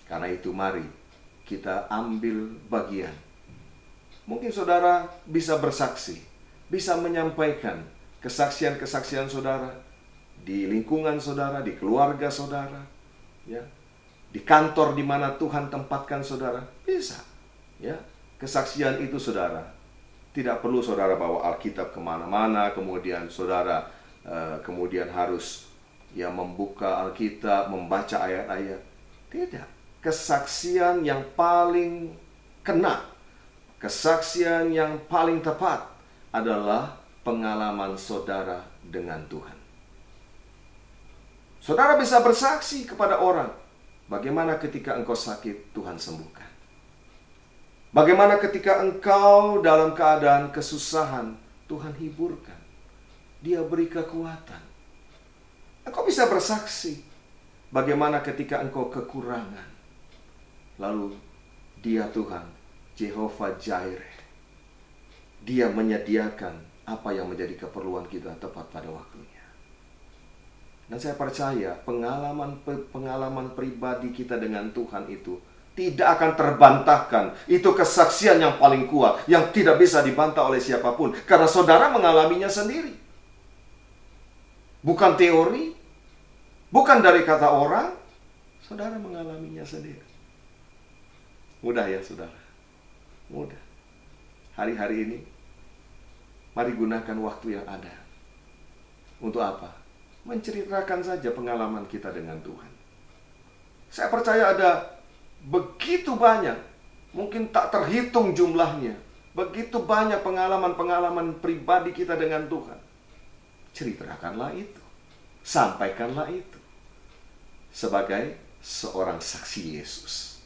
Karena itu mari kita ambil bagian. Mungkin saudara bisa bersaksi, bisa menyampaikan kesaksian-kesaksian saudara di lingkungan saudara, di keluarga saudara, ya, di kantor di mana Tuhan tempatkan saudara, bisa, ya. Kesaksian itu saudara, tidak perlu saudara bawa Alkitab kemana-mana, kemudian saudara kemudian harus ya membuka Alkitab, membaca ayat-ayat. Tidak. Kesaksian yang paling kena, kesaksian yang paling tepat adalah pengalaman saudara dengan Tuhan. Saudara bisa bersaksi kepada orang, bagaimana ketika engkau sakit, Tuhan sembuhkan. Bagaimana ketika engkau dalam keadaan kesusahan, Tuhan hiburkan. Dia beri kekuatan. Engkau bisa bersaksi bagaimana ketika engkau kekurangan. Lalu dia Tuhan, Jehovah Jireh. Dia menyediakan apa yang menjadi keperluan kita tepat pada waktunya. Dan saya percaya pengalaman pribadi kita dengan Tuhan itu tidak akan terbantahkan. Itu kesaksian yang paling kuat, yang tidak bisa dibantah oleh siapapun. Karena saudara mengalaminya sendiri. Bukan teori, bukan dari kata orang, saudara mengalaminya sendiri. Mudah ya saudara, mudah. Hari-hari ini, mari gunakan waktu yang ada. Untuk apa? Menceritakan saja pengalaman kita dengan Tuhan. Saya percaya ada begitu banyak, mungkin tak terhitung jumlahnya, begitu banyak pengalaman-pengalaman pribadi kita dengan Tuhan. Ceritakanlah itu, sampaikanlah itu sebagai seorang saksi Yesus.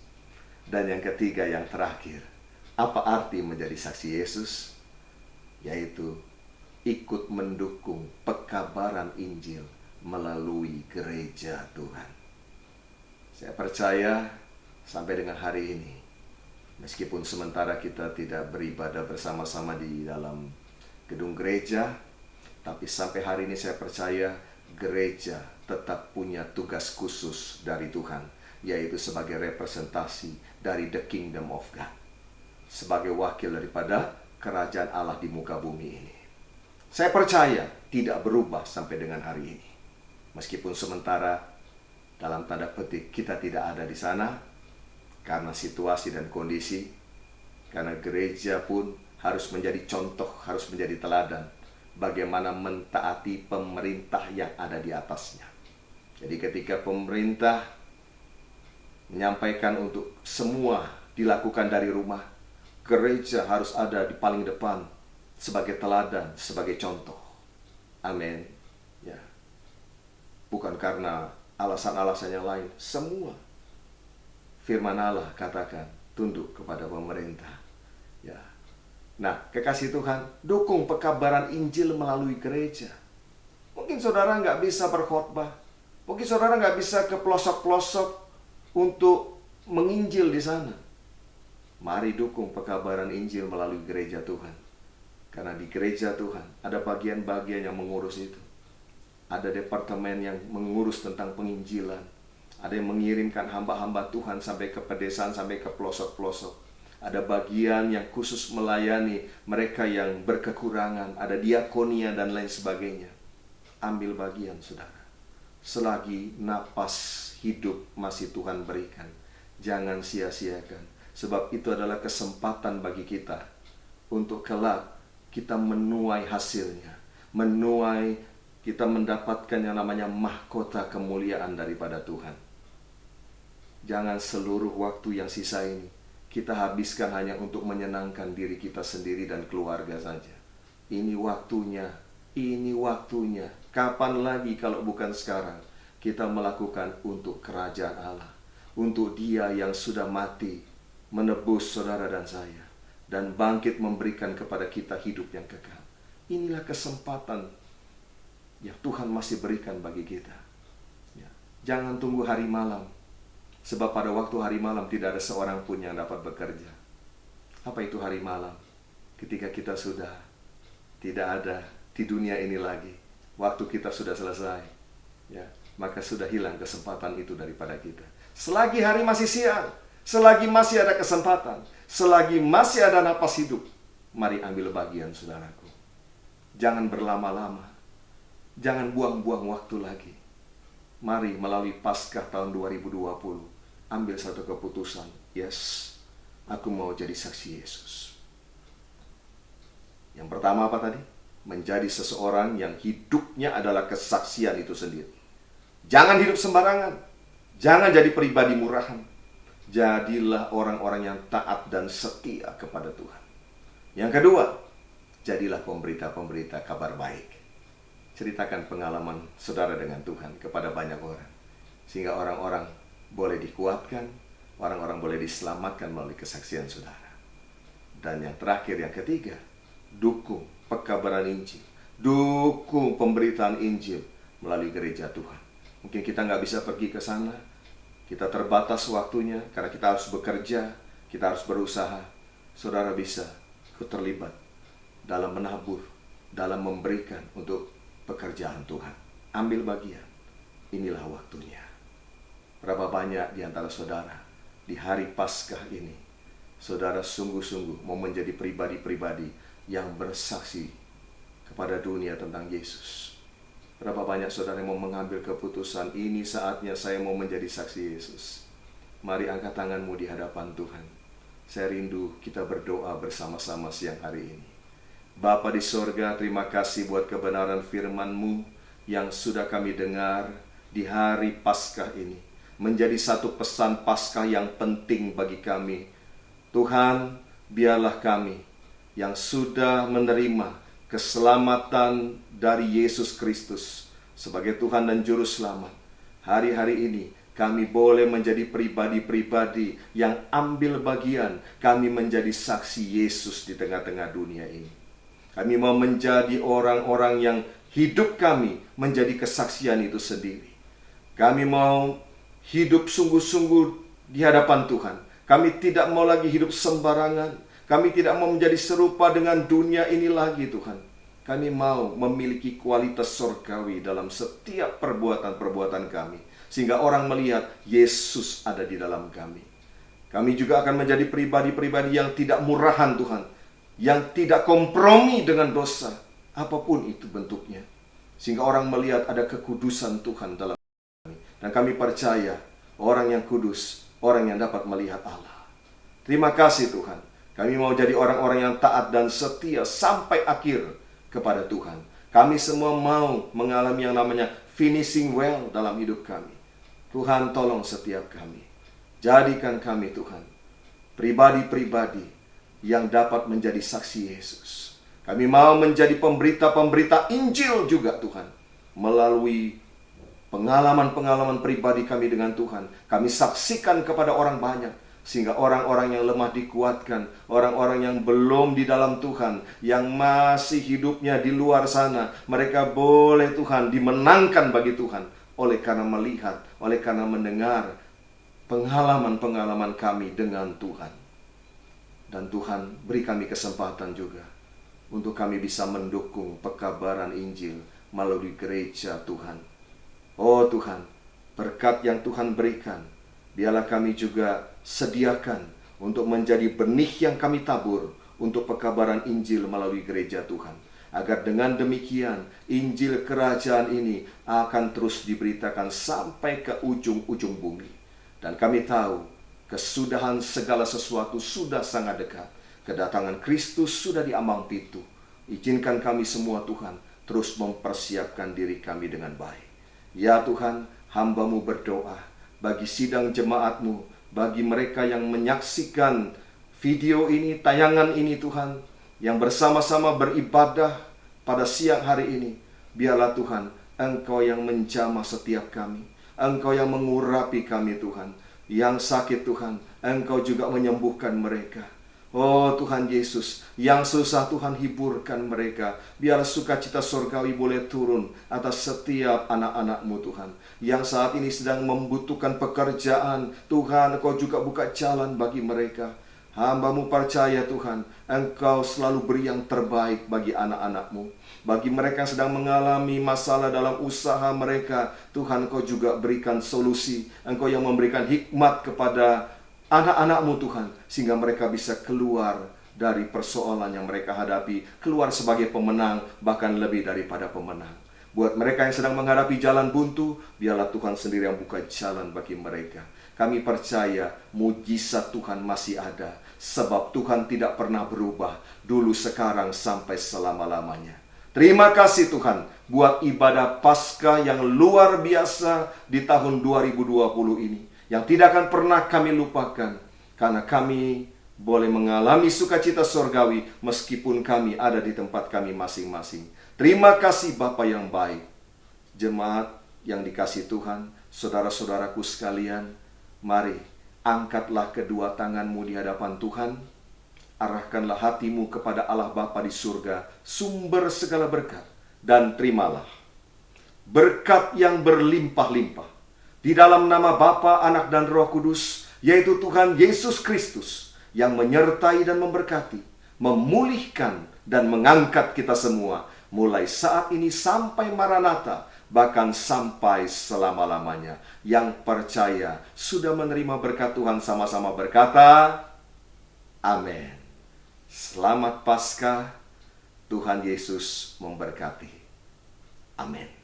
Dan yang ketiga, yang terakhir, apa arti menjadi saksi Yesus? Yaitu ikut mendukung pekabaran Injil melalui gereja Tuhan. Saya percaya sampai dengan hari ini, meskipun sementara kita tidak beribadah bersama-sama di dalam gedung gereja, tapi sampai hari ini saya percaya gereja tetap punya tugas khusus dari Tuhan, yaitu sebagai representasi dari the kingdom of God, sebagai wakil daripada kerajaan Allah di muka bumi ini. Saya percaya tidak berubah sampai dengan hari ini. Meskipun sementara dalam tanda petik kita tidak ada di sana karena situasi dan kondisi, karena gereja pun harus menjadi contoh, harus menjadi teladan bagaimana mentaati pemerintah yang ada di atasnya. Jadi ketika pemerintah menyampaikan untuk semua dilakukan dari rumah, gereja harus ada di paling depan sebagai teladan, sebagai contoh. Amin. Ya. Bukan karena alasan-alasan yang lain, semua firman Allah katakan tunduk kepada pemerintah. Ya. Nah, kekasih Tuhan, dukung pekabaran Injil melalui gereja. Mungkin saudara nggak bisa berkhotbah, mungkin saudara nggak bisa ke pelosok-pelosok untuk menginjil di sana. Mari dukung pekabaran Injil melalui gereja Tuhan. Karena di gereja Tuhan ada bagian-bagian yang mengurus itu. Ada departemen yang mengurus tentang penginjilan. Ada yang mengirimkan hamba-hamba Tuhan sampai ke pedesaan, sampai ke pelosok-pelosok. Ada bagian yang khusus melayani mereka yang berkekurangan. Ada diakonia dan lain sebagainya. Ambil bagian, saudara. Selagi napas hidup masih Tuhan berikan, jangan sia-siakan. Sebab itu adalah kesempatan bagi kita untuk kelak kita menuai hasilnya. Menuai, kita mendapatkan yang namanya mahkota kemuliaan daripada Tuhan. Jangan seluruh waktu yang sisa ini kita habiskan hanya untuk menyenangkan diri kita sendiri dan keluarga saja. Ini waktunya, ini waktunya. Kapan lagi kalau bukan sekarang kita melakukan untuk kerajaan Allah, untuk Dia yang sudah mati menebus saudara dan saya, dan bangkit memberikan kepada kita hidup yang kekal. Inilah kesempatan yang Tuhan masih berikan bagi kita. Ya. Jangan tunggu hari malam. Sebab pada waktu hari malam tidak ada seorang pun yang dapat bekerja. Apa itu hari malam? Ketika kita sudah tidak ada di dunia ini lagi, waktu kita sudah selesai, ya, maka sudah hilang kesempatan itu daripada kita. Selagi hari masih siang, selagi masih ada kesempatan, selagi masih ada napas hidup, mari ambil bagian, saudaraku. Jangan berlama-lama, jangan buang-buang waktu lagi. Mari melalui Paskah tahun 2020, ambil satu keputusan. Yes, aku mau jadi saksi Yesus. Yang pertama apa tadi? Menjadi seseorang yang hidupnya adalah kesaksian itu sendiri. Jangan hidup sembarangan. Jangan jadi pribadi murahan. Jadilah orang-orang yang taat dan setia kepada Tuhan. Yang kedua, jadilah pemberita-pemberita kabar baik. Ceritakan pengalaman saudara dengan Tuhan kepada banyak orang, sehingga orang-orang boleh dikuatkan, orang-orang boleh diselamatkan melalui kesaksian saudara. Dan yang terakhir, yang ketiga, dukung pekabaran Injil, dukung pemberitaan Injil melalui gereja Tuhan. Mungkin kita nggak bisa pergi ke sana, kita terbatas waktunya karena kita harus bekerja, kita harus berusaha. Saudara bisa ikut terlibat dalam menabur, dalam memberikan untuk pekerjaan Tuhan. Ambil bagian, inilah waktunya. Berapa banyak di antara saudara di hari Paskah ini, saudara sungguh-sungguh mau menjadi pribadi-pribadi yang bersaksi kepada dunia tentang Yesus. Berapa banyak saudara yang mau mengambil keputusan, ini saatnya saya mau menjadi saksi Yesus. Mari angkat tanganmu di hadapan Tuhan. Saya rindu kita berdoa bersama-sama siang hari ini. Bapa di sorga, terima kasih buat kebenaran firman-Mu yang sudah kami dengar di hari Paskah ini. Menjadi satu pesan Paskah yang penting bagi kami. Tuhan, biarlah kami yang sudah menerima keselamatan dari Yesus Kristus sebagai Tuhan dan Juru Selamat, hari-hari ini kami boleh menjadi pribadi-pribadi yang ambil bagian. Kami menjadi saksi Yesus di tengah-tengah dunia ini. Kami mau menjadi orang-orang yang hidup kami menjadi kesaksian itu sendiri. Kami mau hidup sungguh-sungguh di hadapan Tuhan. Kami tidak mau lagi hidup sembarangan. Kami tidak mau menjadi serupa dengan dunia ini lagi, Tuhan. Kami mau memiliki kualitas surgawi dalam setiap perbuatan-perbuatan kami, sehingga orang melihat Yesus ada di dalam kami. Kami juga akan menjadi pribadi-pribadi yang tidak murahan, Tuhan, yang tidak kompromi dengan dosa, apapun itu bentuknya, sehingga orang melihat ada kekudusan Tuhan dalam kami. Dan kami percaya orang yang kudus, orang yang dapat melihat Allah. Terima kasih Tuhan. Kami mau jadi orang-orang yang taat dan setia sampai akhir kepada Tuhan. Kami semua mau mengalami yang namanya finishing well dalam hidup kami. Tuhan, tolong setiap kami. Jadikan kami, Tuhan, pribadi-pribadi yang dapat menjadi saksi Yesus. Kami mau menjadi pemberita-pemberita Injil juga, Tuhan. Melalui pengalaman-pengalaman pribadi kami dengan Tuhan, kami saksikan kepada orang banyak. Sehingga orang-orang yang lemah dikuatkan, orang-orang yang belum di dalam Tuhan, yang masih hidupnya di luar sana, mereka boleh Tuhan dimenangkan bagi Tuhan, oleh karena melihat, oleh karena mendengar pengalaman-pengalaman kami dengan Tuhan. Dan Tuhan beri kami kesempatan juga untuk kami bisa mendukung pekabaran Injil melalui gereja Tuhan. Oh Tuhan, berkat yang Tuhan berikan, biarlah kami juga sediakan untuk menjadi benih yang kami tabur untuk pekabaran Injil melalui gereja Tuhan. Agar dengan demikian Injil kerajaan ini akan terus diberitakan sampai ke ujung-ujung bumi. Dan kami tahu kesudahan segala sesuatu sudah sangat dekat. Kedatangan Kristus sudah diambang pintu. Izinkan kami semua Tuhan terus mempersiapkan diri kami dengan baik. Ya Tuhan, hamba-Mu berdoa bagi sidang jemaat-Mu, bagi mereka yang menyaksikan video ini, tayangan ini Tuhan, yang bersama-sama beribadah pada siang hari ini. Biarlah Tuhan, Engkau yang menjamah setiap kami, Engkau yang mengurapi kami Tuhan. Yang sakit Tuhan, Engkau juga menyembuhkan mereka. Oh Tuhan Yesus, yang susah Tuhan hiburkan mereka. Biar sukacita surgawi boleh turun atas setiap anak-anak-Mu Tuhan. Yang saat ini sedang membutuhkan pekerjaan, Tuhan Engkau juga buka jalan bagi mereka. Hamba-Mu percaya Tuhan, Engkau selalu beri yang terbaik bagi anak-anak-Mu. Bagi mereka yang sedang mengalami masalah dalam usaha mereka, Tuhan Engkau juga berikan solusi. Engkau yang memberikan hikmat kepada anak-anak-Mu Tuhan, sehingga mereka bisa keluar dari persoalan yang mereka hadapi, keluar sebagai pemenang, bahkan lebih daripada pemenang. Buat mereka yang sedang menghadapi jalan buntu, biarlah Tuhan sendiri yang buka jalan bagi mereka. Kami percaya mujizat Tuhan masih ada, sebab Tuhan tidak pernah berubah, dulu, sekarang, sampai selama-lamanya. Terima kasih Tuhan buat ibadah Paskah yang luar biasa di tahun 2020 ini, yang tidak akan pernah kami lupakan, karena kami boleh mengalami sukacita surgawi meskipun kami ada di tempat kami masing-masing. Terima kasih Bapa yang baik. Jemaat yang dikasihi Tuhan, saudara-saudaraku sekalian, mari angkatlah kedua tanganmu di hadapan Tuhan. Arahkanlah hatimu kepada Allah Bapa di surga, sumber segala berkat, dan terimalah berkat yang berlimpah-limpah di dalam nama Bapa, Anak, dan Roh Kudus, yaitu Tuhan Yesus Kristus, yang menyertai dan memberkati, memulihkan dan mengangkat kita semua, mulai saat ini sampai Maranatha, bahkan sampai selama-lamanya. Yang percaya sudah menerima berkat Tuhan sama-sama berkata, amin. Selamat Paskah, Tuhan Yesus memberkati. Amin.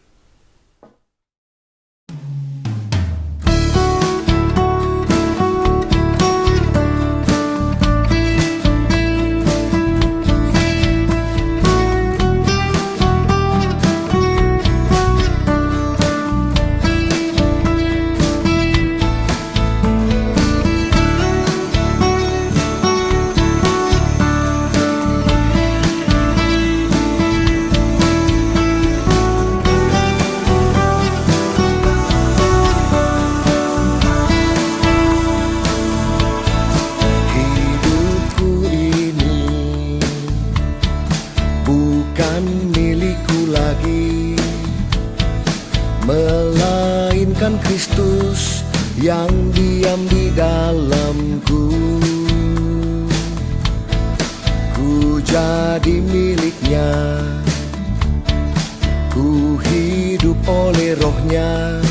melainkan Kristus yang diam di dalamku. Ku jadi miliknya, ku hidup oleh Roh-Nya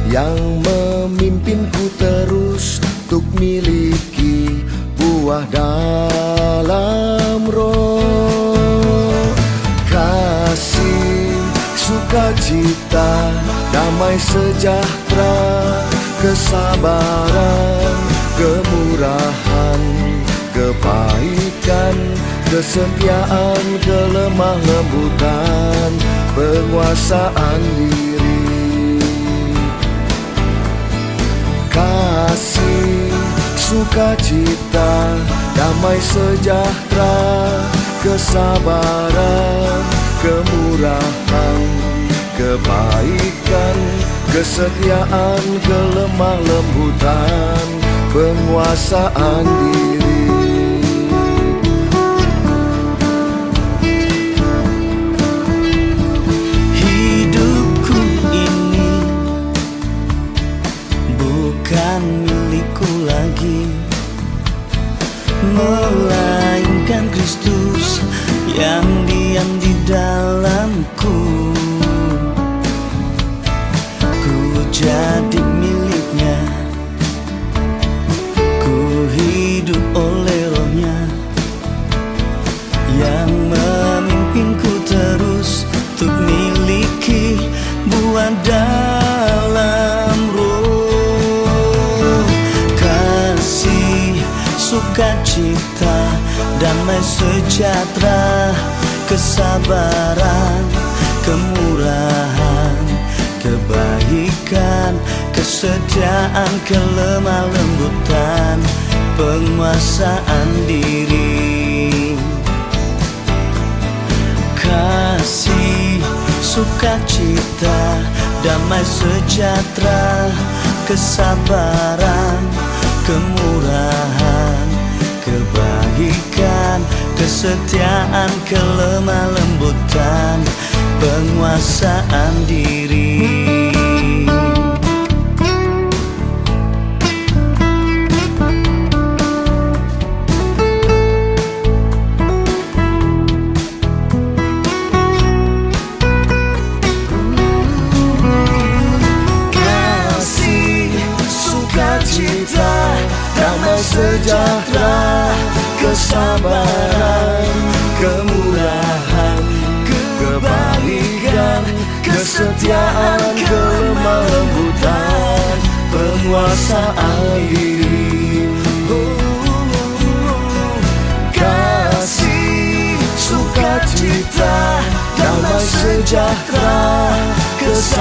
yang memimpinku terus untuk miliki buah dalam Roh. Kasih, sukacita, damai sejahtera, kesabaran, kemurahan, kebaikan, kesetiaan, kelemah lembutan, penguasaan diri. Kasih, sukacita, damai sejahtera, kesabaran, kemurahan, kebaikan, kesetiaan, kelemah lembutan, penguasaan diri. Hidupku ini bukan milikku lagi, melainkan Kristus yang diam di dalamku. Ku jadi miliknya, ku hidup oleh Roh-Nya yang memimpinku terus untuk miliki buah dalam Roh. Kasih, sukacita, damai sejahtera, kesabaran, kemurahan, kebaikan, kesetiaan, kelemah lembutan, penguasaan diri. Kasih, sukacita, damai sejahtera, kesabaran, kemurahan, kebaikan, kesetiaan, kelemah lembutan, penguasaan diri. Sukacita, damai sejahtera, kesabaran, kemurahan, kebaikan, kesetiaan, kelemah lembutan, penguasaan diri. Kasih, sukacita, damai sejahtera, kesabaran,